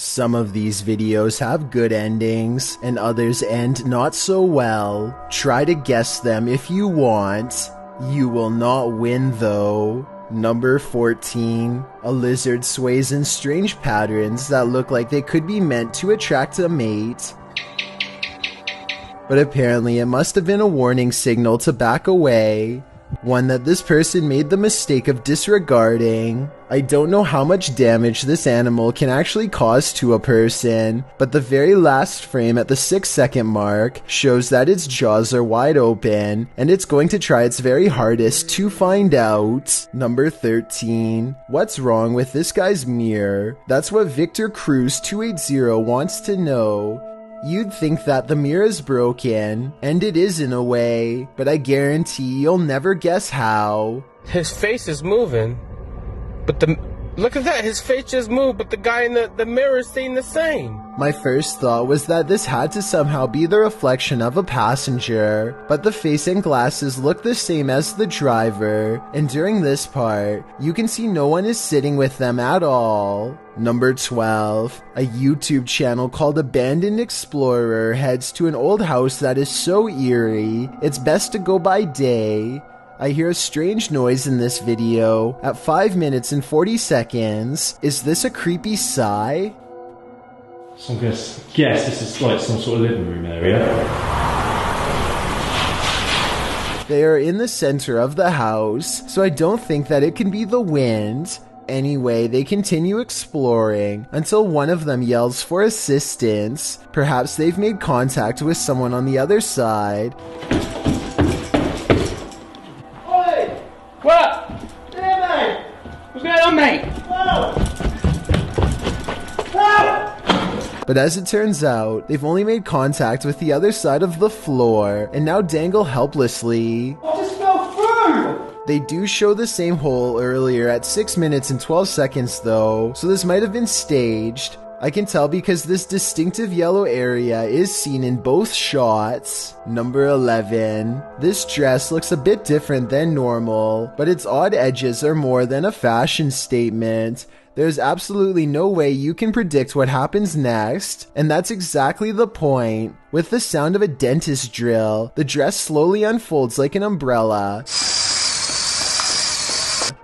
Some of these videos have good endings, and others end not so well. Try to guess them if you want. You will not win though. Number 14. A lizard sways in strange patterns that look like they could be meant to attract a mate. But apparently it must have been a warning signal to back away. One that this person made the mistake of disregarding. I don't know how much damage this animal can actually cause to a person, but the very last frame at the 6-second mark shows that its jaws are wide open, and it's going to try its very hardest to find out. Number 13. What's wrong with this guy's mirror? That's what Victor Cruz 280 wants to know. You'd think that the mirror is broken, and it is in a way, but I guarantee you'll never guess how. His face is moving, but look at that, his face just moved, but the guy in the mirror is staying the same. My first thought was that this had to somehow be the reflection of a passenger, but the face and glasses look the same as the driver, and during this part, you can see no one is sitting with them at all. Number 12. A YouTube channel called Abandoned Explorer heads to an old house that is so eerie, it's best to go by day. I hear a strange noise in this video at 5 minutes and 40 seconds. Is this a creepy sigh? So I'm going to guess this is like some sort of living room area. They are in the center of the house, so I don't think that it can be the wind. Anyway, they continue exploring until one of them yells for assistance. Perhaps they've made contact with someone on the other side. Oi! What? Yeah, mate! What's going on, mate? Whoa! Whoa! But as it turns out, they've only made contact with the other side of the floor and now dangle helplessly. I just fell through! They do show the same hole earlier at 6 minutes and 12 seconds though, so this might have been staged. I can tell because this distinctive yellow area is seen in both shots. Number 11. This dress looks a bit different than normal, but its odd edges are more than a fashion statement. There's absolutely no way you can predict what happens next, and that's exactly the point. With the sound of a dentist drill, the dress slowly unfolds like an umbrella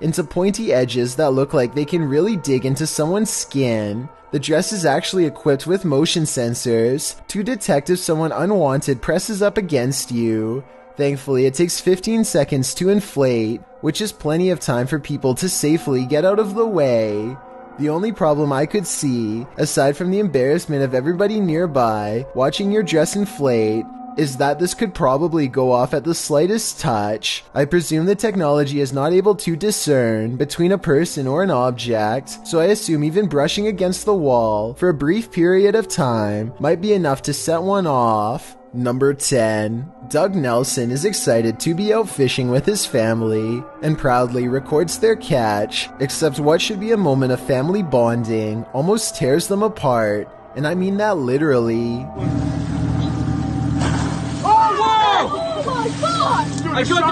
into pointy edges that look like they can really dig into someone's skin. The dress is actually equipped with motion sensors to detect if someone unwanted presses up against you. Thankfully, it takes 15 seconds to inflate, which is plenty of time for people to safely get out of the way. The only problem I could see, aside from the embarrassment of everybody nearby watching your dress inflate, is that this could probably go off at the slightest touch. I presume the technology is not able to discern between a person or an object, so I assume even brushing against the wall for a brief period of time might be enough to set one off. Number 10. Doug Nelson is excited to be out fishing with his family and proudly records their catch, except what should be a moment of family bonding almost tears them apart, and I mean that literally.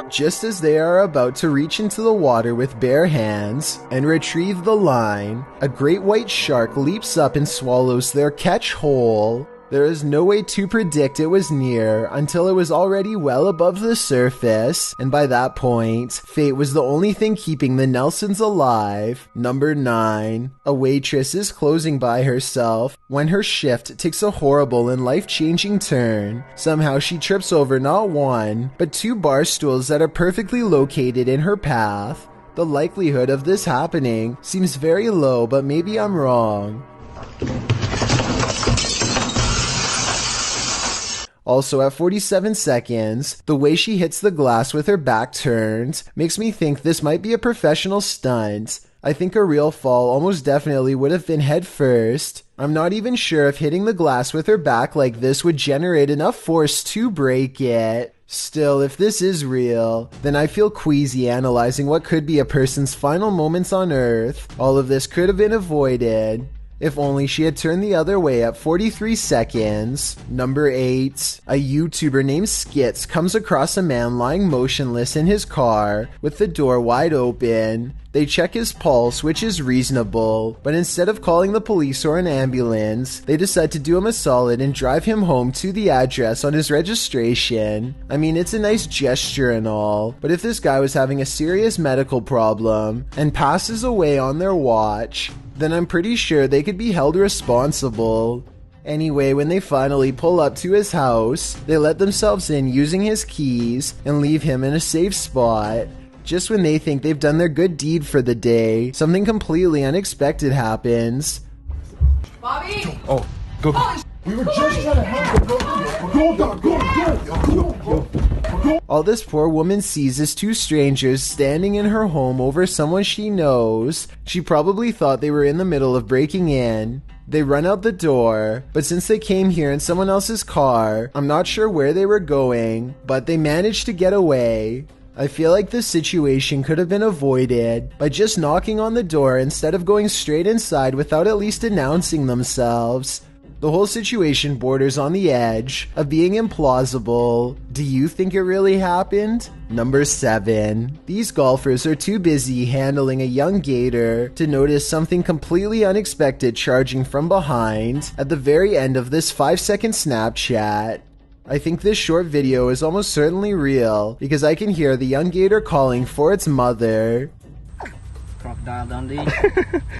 Just as they are about to reach into the water with bare hands and retrieve the line, a great white shark leaps up and swallows their catch whole. There is no way to predict it was near until it was already well above the surface, and by that point, fate was the only thing keeping the Nelsons alive. Number 9. A waitress is closing by herself when her shift takes a horrible and life-changing turn. Somehow she trips over not one, but 2 bar stools that are perfectly located in her path. The likelihood of this happening seems very low, but maybe I'm wrong. Also at 47 seconds, the way she hits the glass with her back turned makes me think this might be a professional stunt. I think a real fall almost definitely would have been head first. I'm not even sure if hitting the glass with her back like this would generate enough force to break it. Still, if this is real, then I feel queasy analyzing what could be a person's final moments on Earth. All of this could have been avoided if only she had turned the other way at 43 seconds. Number 8. A YouTuber named Skits comes across a man lying motionless in his car with the door wide open. They check his pulse, which is reasonable, but instead of calling the police or an ambulance, they decide to do him a solid and drive him home to the address on his registration. I mean, it's a nice gesture and all, but if this guy was having a serious medical problem and passes away on their watch, then I'm pretty sure they could be held responsible. Anyway, when they finally pull up to his house, they let themselves in using his keys and leave him in a safe spot. Just when they think they've done their good deed for the day, something completely unexpected happens. Bobby! Oh, go. We were just trying to help him. Go. All this poor woman sees is two strangers standing in her home over someone she knows. She probably thought they were in the middle of breaking in. They run out the door, but since they came here in someone else's car, I'm not sure where they were going, but they managed to get away. I feel like this situation could have been avoided by just knocking on the door instead of going straight inside without at least announcing themselves. The whole situation borders on the edge of being implausible. Do you think it really happened? Number 7. These golfers are too busy handling a young gator to notice something completely unexpected charging from behind at the very end of this 5-second Snapchat. I think this short video is almost certainly real because I can hear the young gator calling for its mother. Crocodile Dundee.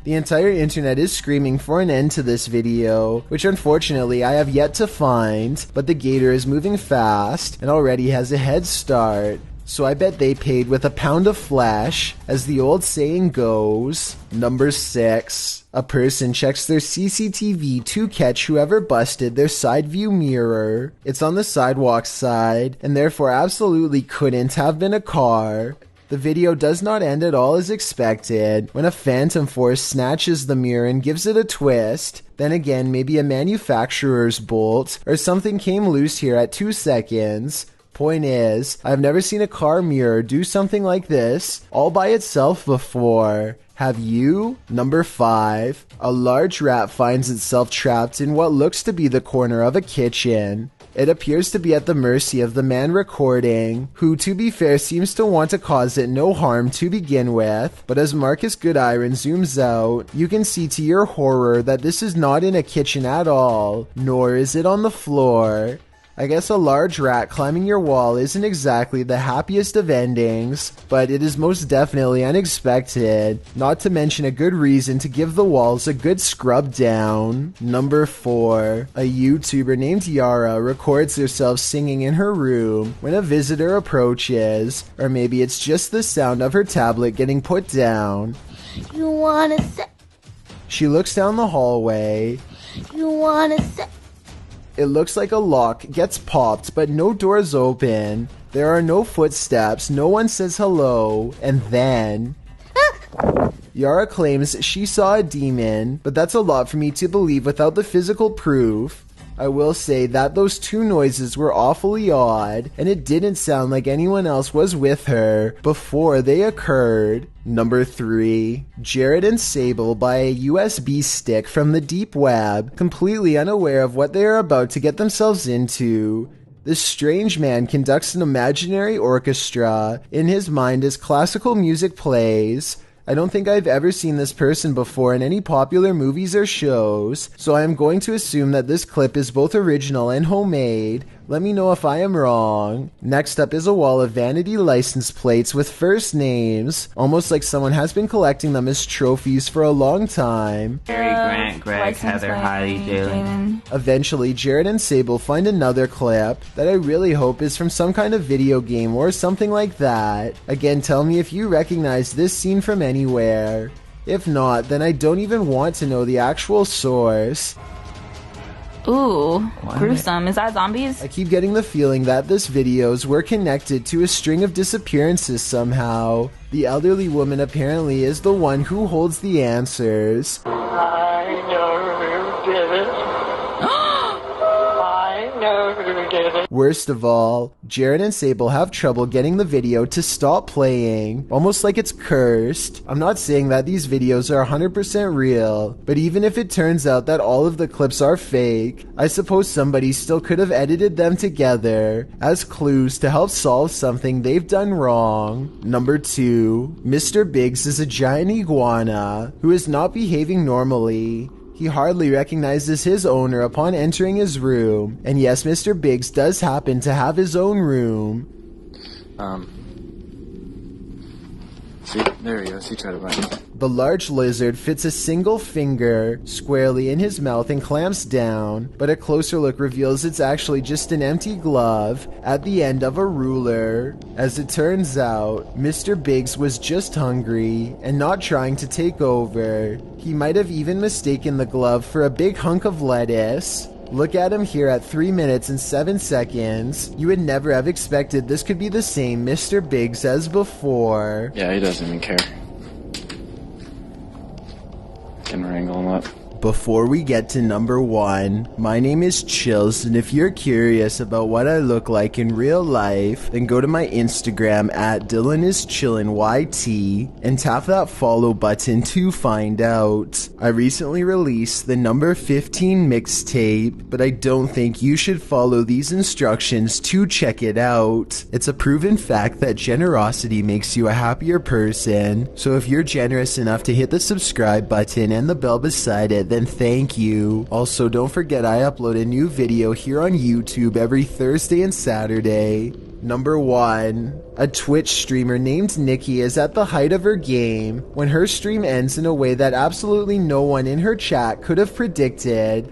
The entire internet is screaming for an end to this video, which unfortunately I have yet to find, but the gator is moving fast and already has a head start. So I bet they paid with a pound of flesh, as the old saying goes. Number 6. A person checks their CCTV to catch whoever busted their side view mirror. It's on the sidewalk side, and therefore absolutely couldn't have been a car. The video does not end at all as expected when a phantom force snatches the mirror and gives it a twist. Then again, maybe a manufacturer's bolt or something came loose here at 2 seconds. Point is, I've never seen a car mirror do something like this all by itself before. Have you? Number 5. A large rat finds itself trapped in what looks to be the corner of a kitchen. It appears to be at the mercy of the man recording, who, to be fair, seems to want to cause it no harm to begin with. But as Marcus Goodiron zooms out, you can see to your horror that this is not in a kitchen at all, nor is it on the floor. I guess a large rat climbing your wall isn't exactly the happiest of endings, but it is most definitely unexpected, not to mention a good reason to give the walls a good scrub down. Number 4. A YouTuber named Yara records herself singing in her room when a visitor approaches, or maybe it's just the sound of her tablet getting put down. You wanna say? She looks down the hallway. You wanna say? It looks like a lock gets popped, but no doors open. There are no footsteps, no one says hello, and then... Yara claims she saw a demon, but that's a lot for me to believe without the physical proof. I will say that those two noises were awfully odd, and it didn't sound like anyone else was with her before they occurred. Number 3. Jared and Sable buy a USB stick from the deep web, completely unaware of what they are about to get themselves into. This strange man conducts an imaginary orchestra in his mind as classical music plays. I don't think I've ever seen this person before in any popular movies or shows, so I am going to assume that this clip is both original and homemade. Let me know if I am wrong. Next up is a wall of vanity license plates with first names, almost like someone has been collecting them as trophies for a long time. Harry, Grant, Greg, Heather, Heidi, Jalen. Eventually, Jared and Sable find another clip that I really hope is from some kind of video game or something like that. Again, tell me if you recognize this scene from anywhere. If not, then I don't even want to know the actual source. Ooh, gruesome. Is that zombies? I keep getting the feeling that this videos were connected to a string of disappearances somehow. The elderly woman apparently is the one who holds the answers. I know who did it. I know who Worst of all, Jared and Sable have trouble getting the video to stop playing, almost like it's cursed. I'm not saying that these videos are 100% real, but even if it turns out that all of the clips are fake, I suppose somebody still could have edited them together as clues to help solve something they've done wrong. Number 2. Mr. Biggs is a giant iguana who is not behaving normally. He hardly recognizes his owner upon entering his room, and yes, Mr. Biggs does happen to have his own room. See, there he goes, he tried to bite. The large lizard fits a single finger squarely in his mouth and clamps down, but a closer look reveals it's actually just an empty glove at the end of a ruler. As it turns out, Mr. Biggs was just hungry and not trying to take over. He might have even mistaken the glove for a big hunk of lettuce. Look at him here at 3 minutes and 7 seconds. You would never have expected this could be the same Mr. Biggs as before. Yeah, he doesn't even care. Can wrangle him up. Before we get to number 1, my name is Chills, and if you're curious about what I look like in real life, then go to my Instagram at DylanIsChillinYT and tap that follow button to find out. I recently released the number 15 mixtape, but I don't think you should follow these instructions to check it out. It's a proven fact that generosity makes you a happier person, so if you're generous enough to hit the subscribe button and the bell beside it, then thank you. Also, don't forget I upload a new video here on YouTube every Thursday and Saturday. Number 1. A Twitch streamer named Nikki is at the height of her game when her stream ends in a way that absolutely no one in her chat could have predicted.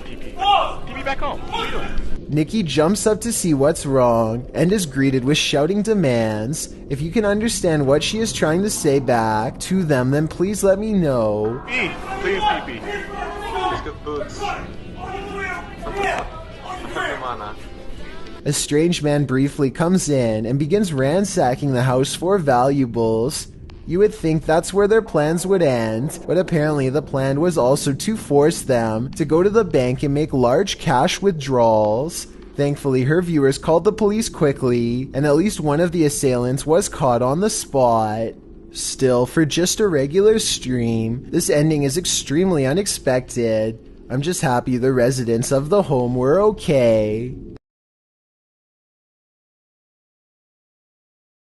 Give me back home. What are you doing? Nikki jumps up to see what's wrong and is greeted with shouting demands. If you can understand what she is trying to say back to them, then please let me know. Pee. Please pee. A strange man briefly comes in and begins ransacking the house for valuables. You would think that's where their plans would end, but apparently the plan was also to force them to go to the bank and make large cash withdrawals. Thankfully, her viewers called the police quickly, and at least one of the assailants was caught on the spot. Still, for just a regular stream, this ending is extremely unexpected. I'm just happy the residents of the home were okay.